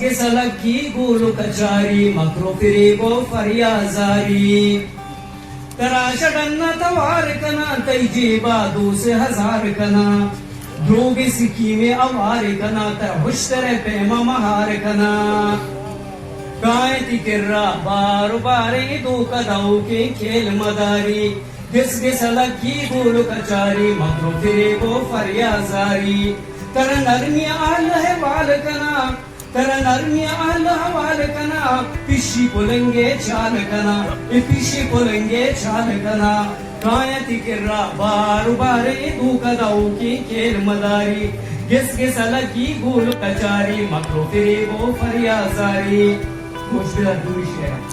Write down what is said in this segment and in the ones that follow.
के सलग की गोल कचारी मकरो फिरे गो फरियाजारी तराशडन्ना तवार कना तैजे बादो से हजार कना द्रोगे सिक्की में अवार कना तर हुश्तरे पैमा महार कना गायती किर्रा बार बारे दो कदाओ के खेल मदारी घिस सलग की गोल कचारी मकरो फिरे गो फरियाजारी तर नरमिया है वाल कना तर नरमिया वाल कना पिशी पुलंगे चाल कना पिशी पुलंगे चाल कना गायती किर्रा बार बारे दो कदाओ की खेल मदारी घिस सलग की गोल कचारी मकरो फिरे गो फरियाजारी मुश्किल दूरिश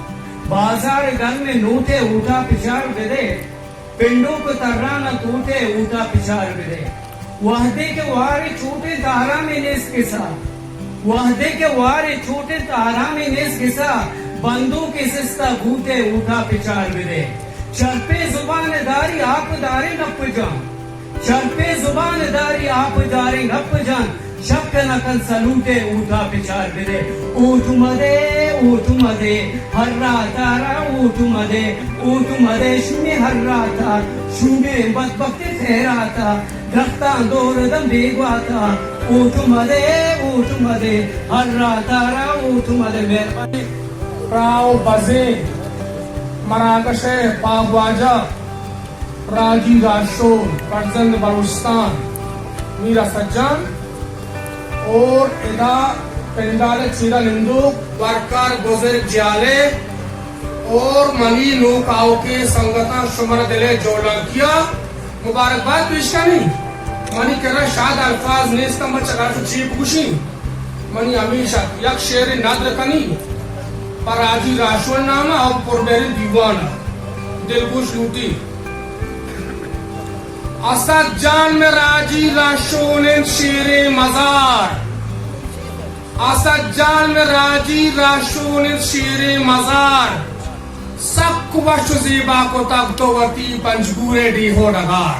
बाजार गन में नूटे उठा पिछाड़ दे पिंडों को तर्रा न टूटे ऊटा पिछाड़ दे वहदे के वारे छोटे तारा में नेस के साथ वहदे के वारे छोटे तारा में नेस के साथ बंदों के सिस्ता भूते ऊटा पिछाड़ दे चलपे जुबान दारी आप दारे नप जान चलपे जुबान दारी आप दारे नप जान शक नकल सलूटे ऊटा पिछाड़ दे ऊट मदे हर्रा तारा ऊट मदे शुमे हर्रा था शुमे बदबख्ते ठहराता रखता दौर दम बेगवाता ऊट मदे हर्रा तारा ऊट मदे मेहरबानी प्राव बजे मराकशे पागवाजा राजी राशो करजंद बलुस्तान मीरा सज्जान और इदा पेंडाले चीरा निंदू वर्कर गुजर जाले और मनी नौकाओं के संगता शुमर दिले जोड़ा किया मुबारकबाद पेश करनी मनी करा शाद अल्फाज ने इस्तेमाल चला तो चीप खुशी मनी हमेशा यक शेर नादर कनी पर आजी राशुल नामा और पुरबेरी दीवाना दिलगुश लूटी असद जान में राजी राशुल शेरे मजार असद जान में राजी राशुल शेरे मजार सब कुबश ज़ेबा को तख्तोवती पंजगूरे डीहो नगार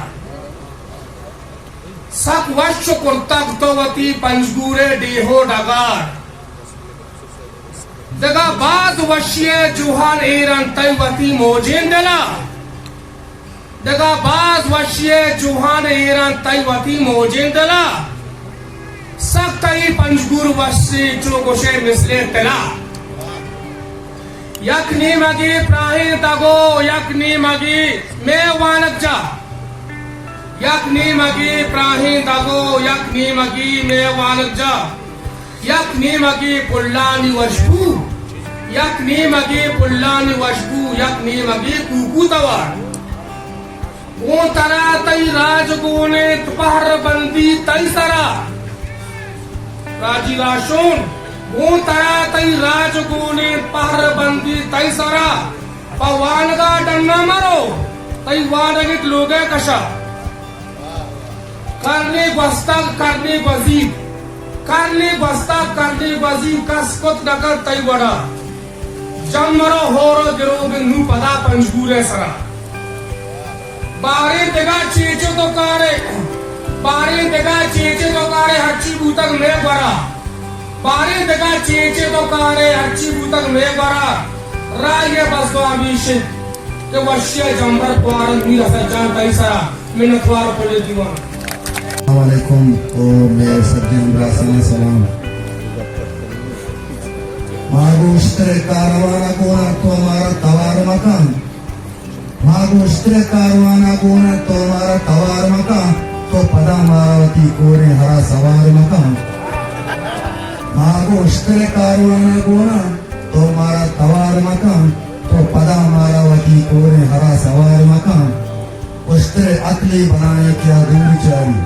सब वश को तख्तोवती पंजगूरे डीहो नगार दगा बाद वशिये जुहान एरन तैवती मोजें दला दगा बाद वशिये जुहान एरन तैवती मोजें दला सब तई पंजगूर वशी चोगोशे मिसले तला यकनी मगी प्राही तगो यकनी मगी मैं वानक जा यकनी मगी प्राही तगो यकनी मगी मैं वानक जा यकनी मगी पुल्लानी वशबू यकनी मगी पुल्लानी वशबू यकनी मगी कुकू तवार वो तरा तई राजगोने तुपहर बंदी तई सरा राजी राशोन वो तरा तई राजगोने पहर बंदी तई सरा पवानगा डन्ना मरो तई वानगित लोगे कशा करने बस्ता करने वजीब करने बस्ता करने वजीब कसकुत नकर तई बड़ा जमरो होरो गिरोग नू पदा पंजगूरे सरा बारे देगा चेचे तो कारे बारे देगा चेचे तो कारे हच्ची बूतक में बरा बारे देगा चेचे तो कारे हच्ची बूतक में बरा राये बसो अमीशे के वशिया जंबर द्वारन मीर सज्जान पैसरा मिनटवार पड़े दीवान अस्सलामुअलैकुम और मेरे सज्जन ब्रासने सलाम मागुश्तरे कारवाना कोना तो हमारा तवार मकान मागुश्तरे कारवाना कोना तो हमारा तवार मकान तो पदा मारावती कोरे हरा सवार मकान मागुश्तरे कारवाना कोना तो हमारा तवार मकान तो पदा मारावती कोरे हरा सवार मकान उश्तरे अकली बनाए क्या दूर चारी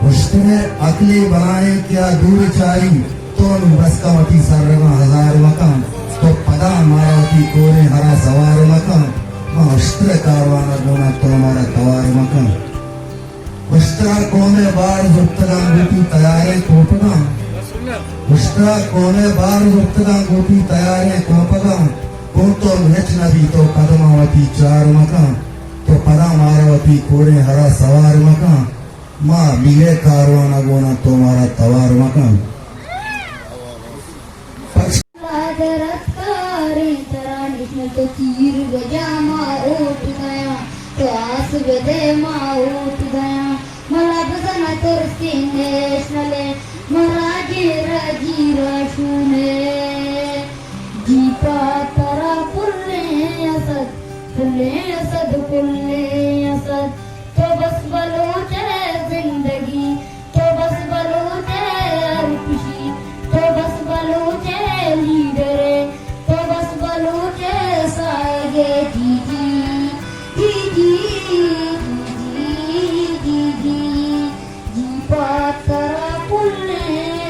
उश्तरे अकली बनाए क्या दूर चारी तो बसकावती सर्रगा हजार मकान तो पदा मारावती कोरे हरा सवार मकान मां उश्तरे कारवाना गोना तो हमारा तवार मकान उश्तरा कोने बार जुप्तगा गोटी तैयारे कोपगा उश्तरा कोने बार जुप्तगा गोटी तैयारे कोपगा को तो नेच नबी तो कदमावती चार मकान तो पदा मारावती कोरे हरा सवार मकान मां मिले कारवाना गोना तो हमारा तवार मकान तो तीर बजा माँ उठ गया तो आस बदे माँ उठ गया मला बजना तोरस्ते नेशनले मराठी राजी राशुने जीपा तरा पुल्ले असद तो बस बलूच है जिंदगी तो बस बलूच है खुशी तो बस बलूच है लीडर तो बस बलूच है सागे जी पातरा पुल्ले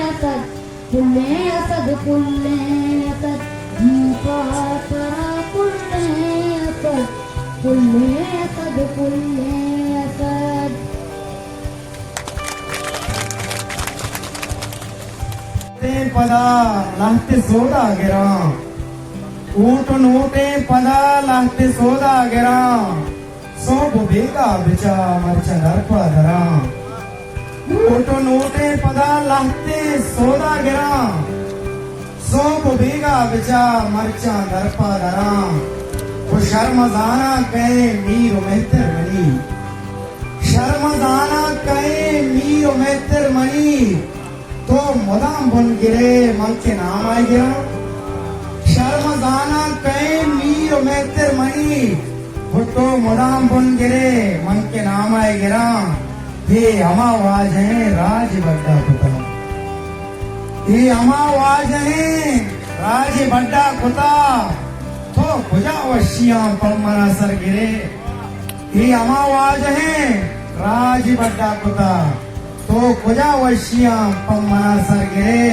असद पुल्ले असद जी पातरा पुल्ले असद पुल्ले असद ते पदा लाहते सोदा गिरा ऊट नोटे पदा लाहते सोदा गिरा सोब बेगा बिचा मरचा नरपा धरा ऊट नोटे पदा लाहते सोदा गिरा सोब बेगा बिचा मरचा नरपा धरा वो शर्मजाना कहे मीर मेहतर मनी शर्मजाना कहे मीर मेहतर मनी तो मुदाम बन गिरे मन के नाम आए गिरा शर्मजाना कहे मीर मेहतर मनी वो तो मुदाम बन गिरे मन के नाम आए गिरा ये अमावाज है राज बड्डा कुता ये अमावाज है राज बड्डा कुता तो खुजा वशिया पमना सर गिरे ये अमावाज है राज बड्डा कुता तो खुजा वशिया पमना सर गिरे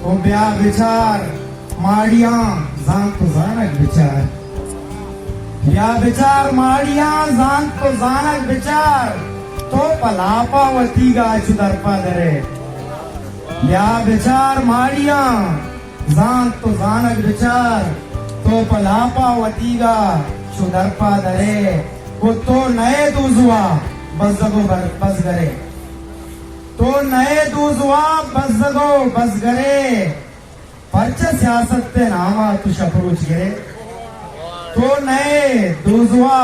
वो ब्या विचार माड़िया जान तो जानक विचार ब्या विचार माड़िया जान तो जानक विचार तो पलापावती गा चुदरपा दरे ब्या विचार माड़िया जान तो जानक विचार तो पलापावती गा चुदरपा दरे वो तो नए दूजुआ बस जगो बस गरे तो नए दूजुआ बस जगो बस गरे पर्च सियासत पे नामा तू शपरूच गिरे तो नए दूजुआ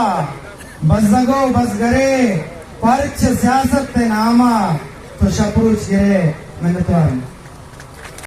बस जगो बस गरे पर्च सियासत पे नामा तो शपरूच गिरे मैंने तो